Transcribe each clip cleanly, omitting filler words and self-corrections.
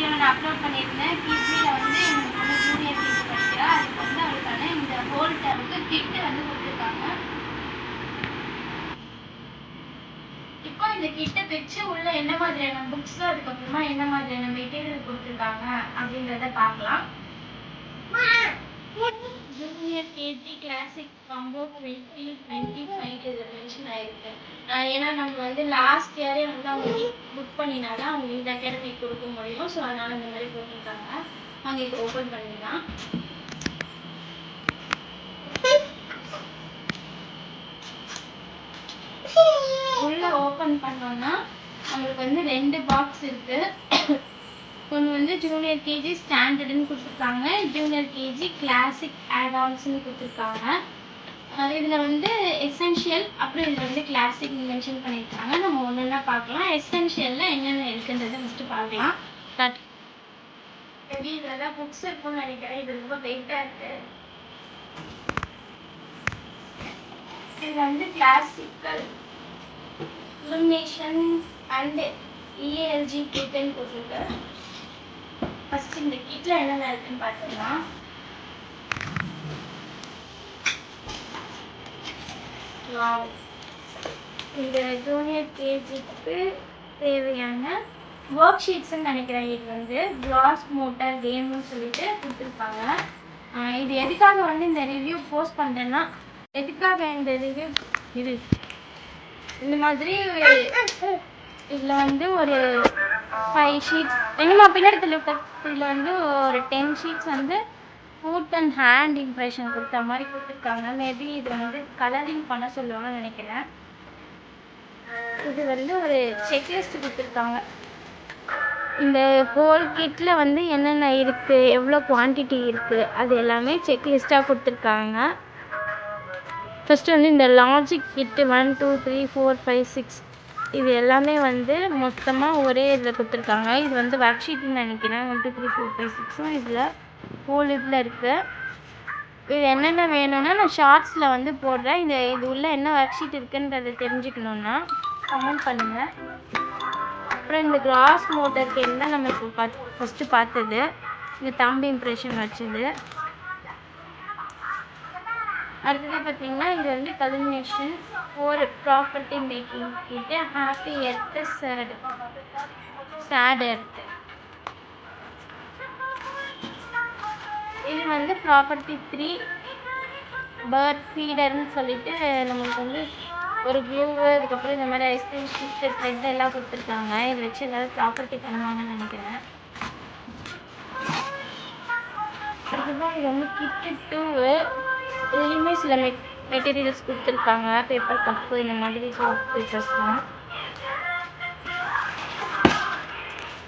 Video நான் upload பண்ணியிருந்தேன். கிட்ஸியில் வந்து என்னோட பொண்ணு ஜூனியர் கேஜி படிக்கிறா. அதுக்கு வந்து அவளுக்கான இந்த ஹோல் டேமுக்கு கிட்டு வந்து கொடுத்துருக்காங்க. இப்போ இந்த கிட்டை பிரித்து உள்ள என்ன மாதிரியான புக்ஸ், அதுக்கப்புறமா என்ன மாதிரியான மெட்டீரியல் கொடுத்துருக்காங்க அப்படின்றத பார்க்கலாம். ஜூனியர் கேஜி கிளாசிக் காம்போ 2025 இதில் மென்ஷன் ஆகிருக்கு. ஏன்னா நம்ம வந்து லாஸ்ட் இயரே வந்து அவங்க புக் பண்ணினால அவங்க இந்த அகாடமிக் கொடுக்க முடியும். ஸோ அதனால் இந்த மாதிரி போட்டிருக்காங்க. அவங்க இப்போ ஓப்பன் பண்ணிடலாம். உள்ள ஓப்பன் பண்ணோன்னா அவங்களுக்கு வந்து 2 பாக்ஸ் இருக்கு. ஒன்று வந்து ஜூனியர் கேஜி ஸ்டாண்டர்டுன்னு கொடுத்துருக்காங்க, ஜூனியர் கேஜி கிளாசிக் ஆடான்ஸ்ன்னு கொடுத்துருக்காங்க. இதில் வந்து எசென்ஷியல், அப்புறம் இதில் வந்து கிளாசிக் மென்ஷன் பண்ணியிருக்காங்க. நம்ம ஒன்று ஒன்றா பார்க்கலாம். எசென்ஷியலில் என்னென்ன இருக்குன்றதை ஃபஸ்ட்டு பார்க்கலாம். எப்படி இதில் தான் புக்ஸ் இருக்குன்னு நினைக்கிறேன். இது ரொம்ப வெயிட்டாக இருக்குது. இதில் வந்து கிளாசிக்கல் illumination and EALG கிட்னு போட்டிருக்கு. ஃபஸ்ட் இந்த கிட்டில் என்னென்ன இருக்குன்னு பார்த்துக்கலாம். இந்த ஜூனியர் கேஜிக்கு தேவையான ஒர்க் ஷீட்ஸ்ன்னு நினைக்கிறேன். இது வந்து கிளாஸ் மோட்டார் கேம்னு சொல்லிட்டு கொடுத்துருக்காங்க. இது எதுக்காக வந்து இந்த ரிவ்யூ போஸ்ட் பண்ணுறேன்னா, எதுக்காக இந்த ரிவ்யூ இது இந்த மாதிரி இதில் வந்து ஒரு 5 ஷீட்ஸ் எங்கேம்மா பின்னாடி இதில் வந்து ஒரு 10 ஷீட்ஸ் வந்து ஃபுட் அண்ட் ஹேண்ட் இம்ப்ரெஷன் கொடுத்த மாதிரி கொடுத்துருக்காங்க. மேபி இது வந்து கலரிங் பண்ண சொல்லுவாங்கன்னு நினைக்கிறேன். இது வந்து ஒரு செக்லிஸ்ட் கொடுத்துருக்காங்க. இந்த ஹோல் கிட்டில் வந்து என்னென்ன இருக்குது, எவ்வளோ குவான்டிட்டி இருக்குது, அது எல்லாமே செக்லிஸ்ட்டாக கொடுத்துருக்காங்க. ஃபஸ்ட்டு வந்து இந்த லாஜிக் கிட்டு 1 2 3 4 5 6 இது எல்லாமே வந்து மொத்தமாக ஒரே இதில் கொடுத்துருக்காங்க. இது வந்து ஒர்க் ஷீட்னு நினைக்கிறேன். 1 2 3 4 5 6 இதில் ஹோல் இதில் இருக்குது. இது என்னென்ன வேணும்னா நான் ஷார்ட்ஸில் வந்து போடுறேன். இது உள்ள என்ன ஒர்க் ஷீட் இருக்குன்றதை தெரிஞ்சுக்கணுன்னா கமெண்ட் பண்ணுங்கள். அப்புறம் இந்த கிளாஸ் மோட்டர் கேம் தான் நம்ம இப்போ ஃபஸ்ட்டு பார்த்தது. இந்த தம்பி இம்ப்ரெஷன் வச்சது. அடுத்தது பார்த்தீங்கன்னா இது வந்து கல்மினேஷன் ஒரு ப்ராப்பர்ட்டி மேக்கிங் கிட்டு ஹாப்பி எர்த்து சேட் எர்த்து. இது வந்து ப்ராப்பர்ட்டி 3 பேர்ட் ஃபீடர்னு சொல்லிட்டு நம்மளுக்கு வந்து ஒரு க்ளூவு, அதுக்கப்புறம் இந்த மாதிரி ஐஸ்கிரீம் ஷீட்டு த்ரெட் எல்லாம் கொடுத்துருக்காங்க. இதை வச்சு ஏதாவது ப்ராப்பர்ட்டி பண்ணுவாங்கன்னு நினைக்கிறேன். அதுக்கப்புறம் இது வந்து கிட்டு 2 இதுலேயுமே சில மெட்டீரியல்ஸ் கொடுத்துருக்காங்க. பேப்பர் கப்பு இந்த மாதிரி பேப்பர்ஸ்லாம்.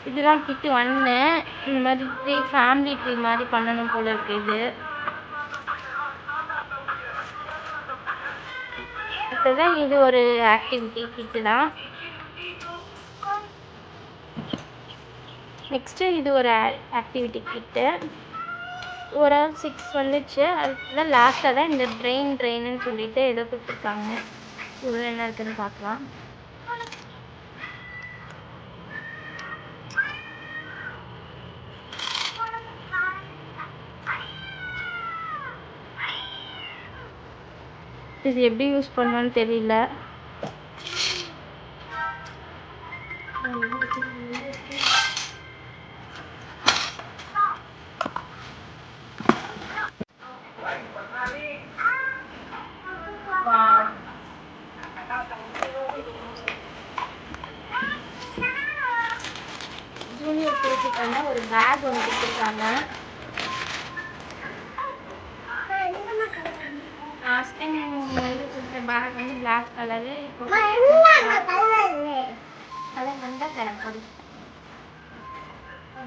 இதுதான் கிட்டு 1. இந்த மாதிரி ஃபேமிலி ட்ரீ மாதிரி பண்ணணும் போல இருக்குது. அடுத்ததான் இது ஒரு ஆக்டிவிட்டி கிட்டு தான். நெக்ஸ்ட்டு இது ஒரு ஆக்டிவிட்டி கிட்டு. ஒரு 6 வந்துச்சு. அதுதான் லாஸ்ட்டாக தான் இந்த ட்ரெயின்னு சொல்லிட்டு ஏதோ கொடுத்துருக்காங்க. இவ்வளோ என்ன இருக்குதுன்னு பார்க்கலாம். இது எப்படி யூஸ் பண்ணுவான்னு தெரியல. ஜூனியர் கேஜிக்கான ஒரு பேக் ஒன்று கொடுத்துருக்காங்க. லாஸ்ட் டைம் வந்து கொடுத்த பேக் வந்து பிளாக் கலரு. இப்போ அதை வந்து தரப்படி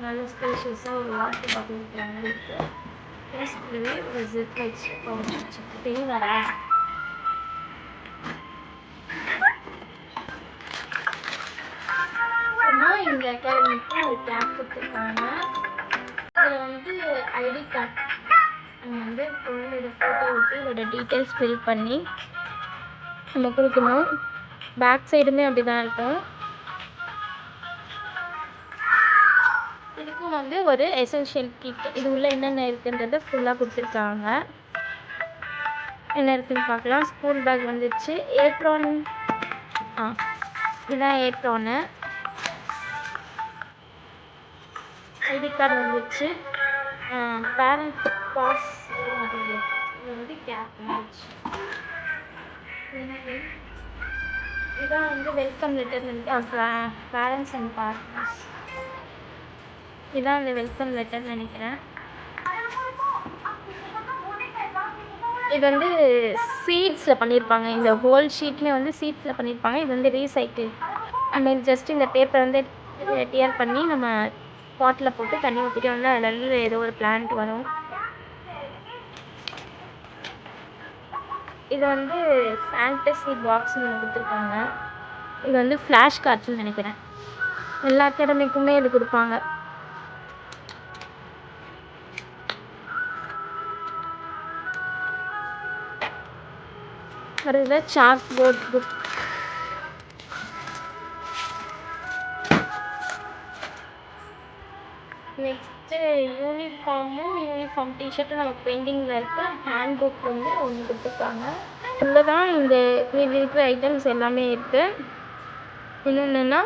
நல்ல ஸ்பேஷியஸாக ஒரு வாட்டர் பாட்டில் இருக்கிற மாதிரி இருக்குது. பேஸ்ட்லேயே ஒரு ஜிப் வச்சு பவுச் வச்சுக்கிட்டே வரேன். இந்த அகாடமிக்கு ஒரு டேப் கொடுத்துருக்காங்க. இதில் வந்து ஐடி கார்டு நம்ம வந்து பொருளோட ஃபோட்டோ வச்சு இதோட டீட்டெயில்ஸ் ஃபில் பண்ணி நம்ம கொடுக்கணும். பேக் சைடுமே அப்படி தான் இருக்கும். இதுக்கு இதுவும் வந்து ஒரு எசென்ஷியல் கிட். இது உள்ள என்னென்ன இருக்குன்றத ஃபுல்லாக கொடுத்துருக்காங்க. என்ன இருக்குன்னு பார்க்கலாம். ஸ்கூல் பேக் வந்துடுச்சு. ஏப்ரான், இதுதான் ஏப்ரானு. ஐடி கார்டு வந்துடுச்சு. பேரண்ட் பாஸ் வந்து கேப் வந்துடுச்சு. இதுதான் வந்து welcome letter. Parents and partners, இதுதான் அந்த வெல்கம் லெட்டர் நினைக்கிறேன். இது வந்து சீட்ஸில் பண்ணியிருப்பாங்க. இந்த ஹோல் ஷீட்லேயே வந்து சீட்ஸில் பண்ணியிருப்பாங்க. இது வந்து ரீசைக்கிள். அண்ட் ஜஸ்ட் இந்த பேப்பர் வந்து டியர் பண்ணி நம்ம பாட்டில் போட்டு தண்ணி ஊற்றிட்டு வந்து அதில் ஏதோ ஒரு பிளான்ட் வரும். இது வந்து ஃபேண்டசி பாக்ஸ்னு கொடுத்துருக்காங்க. இது வந்து ஃப்ளாஷ் கார்ட்ஸ்னு நினைக்கிறேன். எல்லா அகாடமிக்குமே இது கொடுப்பாங்க. அடுத்தது chalk board book. Next uniform T shirt நமக்கு பெயிண்டிங்கில் இருக்குது. ஹேண்ட் புக் வந்து ஒன்று கொடுத்துருக்காங்க. இதில் தான் இந்த இருக்கிற ஐட்டம்ஸ் எல்லாமே இருக்குது. இன்னொன்றுன்னா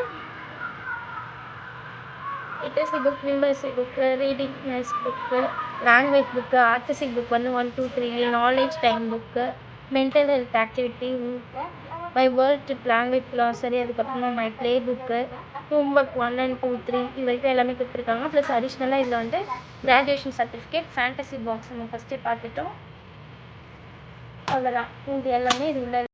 literacy book, numeracy book, reading book, language book, artistic book வந்து 1, 2, 3, knowledge time book, mental health activity, my world trip, language glossary, அதுக்கப்புறமா my play book, homework 1 and 2, 3 இது வரைக்கும் எல்லாமே கொடுத்துருக்காங்க. ப்ளஸ் அடிஷ்னலாக இதில் வந்து கிராஜுவேஷன் சர்டிஃபிகேட், ஃபேண்டசி பாக்ஸ் நம்ம ஃபஸ்ட்டே பார்த்துட்டோம். அவ்வளோதான். இது எல்லாமே இது உள்ள